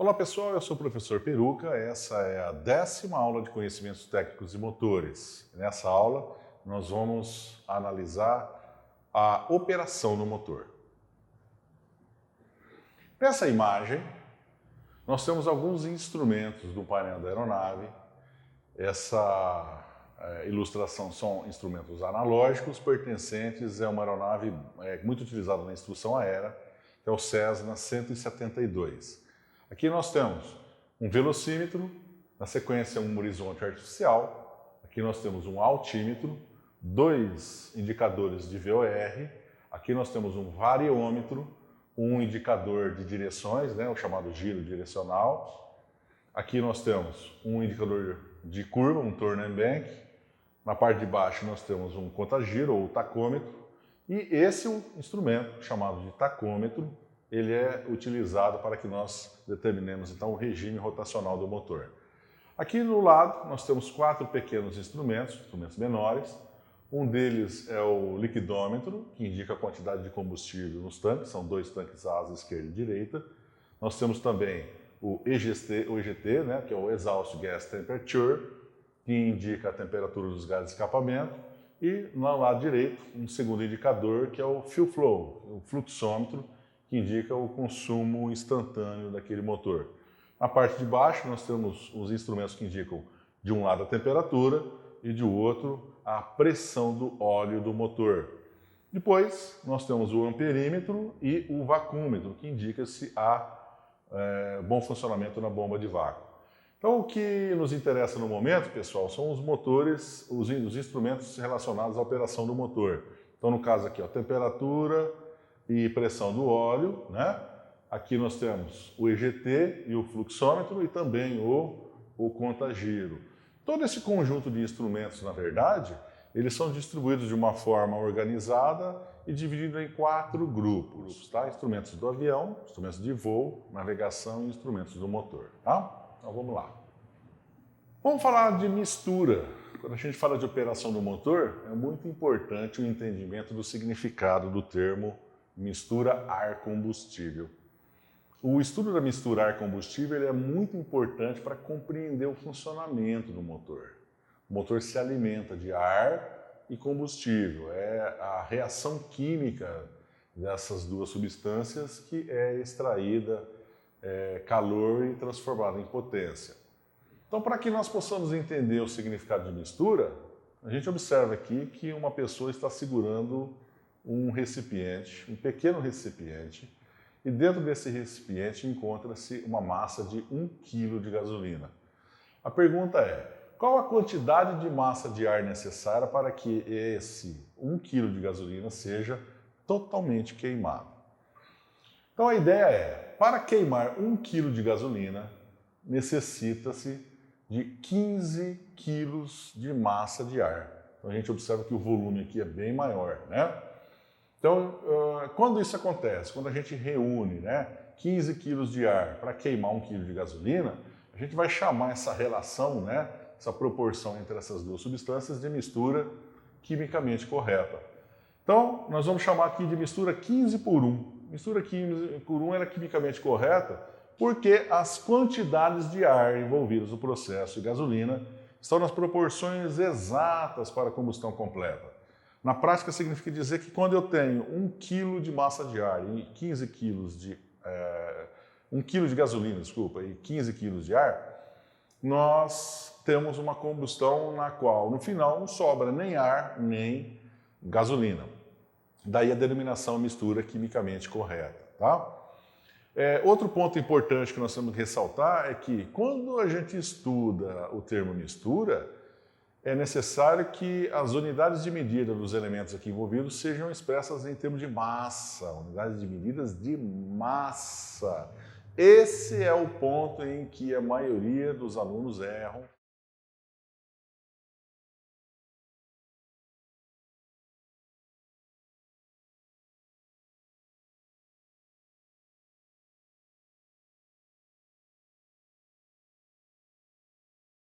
Olá pessoal, eu sou o professor Peruca, essa é a 10ª aula de Conhecimentos Técnicos e Motores. Nessa aula nós vamos analisar a operação do motor. Nessa imagem nós temos alguns instrumentos do painel da aeronave. Essa ilustração são instrumentos analógicos pertencentes a uma aeronave muito utilizada na instrução aérea, que é o Cessna 172. Aqui nós temos um velocímetro, na sequência um horizonte artificial, aqui nós temos um altímetro, dois indicadores de VOR, aqui nós temos um variômetro, um indicador de direções, o chamado giro direcional, aqui nós temos um indicador de curva, um turn and bank, na parte de baixo nós temos um contagiro ou tacômetro, e esse instrumento chamado de tacômetro, ele é utilizado para que nós determinemos então o regime rotacional do motor. Aqui no lado nós temos 4 pequenos instrumentos menores. Um deles é o liquidômetro, que indica a quantidade de combustível nos tanques, são 2 tanques asa esquerda e direita. Nós temos também o EGT, que é o Exhaust Gas Temperature, que indica a temperatura dos gases de escapamento. E no lado direito, um segundo indicador, que é o Fuel Flow, o fluxômetro, que indica o consumo instantâneo daquele motor. Na parte de baixo nós temos os instrumentos que indicam de um lado a temperatura e de outro a pressão do óleo do motor. Depois nós temos o amperímetro e o vacúmetro, que indica se há bom funcionamento na bomba de vácuo. Então o que nos interessa no momento, pessoal, são os motores, os instrumentos relacionados à operação do motor. Então no caso aqui, temperatura e pressão do óleo, Aqui nós temos o EGT e o fluxômetro e também o contagiro. Todo esse conjunto de instrumentos, na verdade, eles são distribuídos de uma forma organizada e divididos em 4 grupos, Instrumentos do avião, instrumentos de voo, navegação e instrumentos do motor, Então vamos lá. Vamos falar de mistura. Quando a gente fala de operação do motor, é muito importante o entendimento do significado do termo mistura ar-combustível. O estudo da mistura ar-combustível é muito importante para compreender o funcionamento do motor. O motor se alimenta de ar e combustível. É a reação química dessas duas substâncias que é extraída calor e transformada em potência. Então, para que nós possamos entender o significado de mistura, a gente observa aqui que uma pessoa está segurando um recipiente, um pequeno recipiente, e dentro desse recipiente encontra-se uma massa de 1 kg de gasolina. A pergunta é, qual a quantidade de massa de ar necessária para que esse 1 kg de gasolina seja totalmente queimado? Então a ideia é, para queimar 1 kg de gasolina, necessita-se de 15 kg de massa de ar. Então a gente observa que o volume aqui é bem maior, Então, quando isso acontece, quando a gente reúne 15 kg de ar para queimar 1 kg de gasolina, a gente vai chamar essa relação, essa proporção entre essas duas substâncias de mistura quimicamente correta. Então, nós vamos chamar aqui de mistura 15 por 1. Mistura 15 por 1 é quimicamente correta porque as quantidades de ar envolvidas no processo de gasolina estão nas proporções exatas para a combustão completa. Na prática, significa dizer que quando eu tenho 1 kg de massa de ar e 15 kg de 1 kg de gasolina, e 15 kg de ar, nós temos uma combustão na qual, no final, não sobra nem ar, nem gasolina. Daí a denominação mistura quimicamente correta, Outro ponto importante que nós temos que ressaltar é que, quando a gente estuda o termo mistura, é necessário que as unidades de medida dos elementos aqui envolvidos sejam expressas em termos de massa, unidades de medidas de massa. Esse é o ponto em que a maioria dos alunos erram.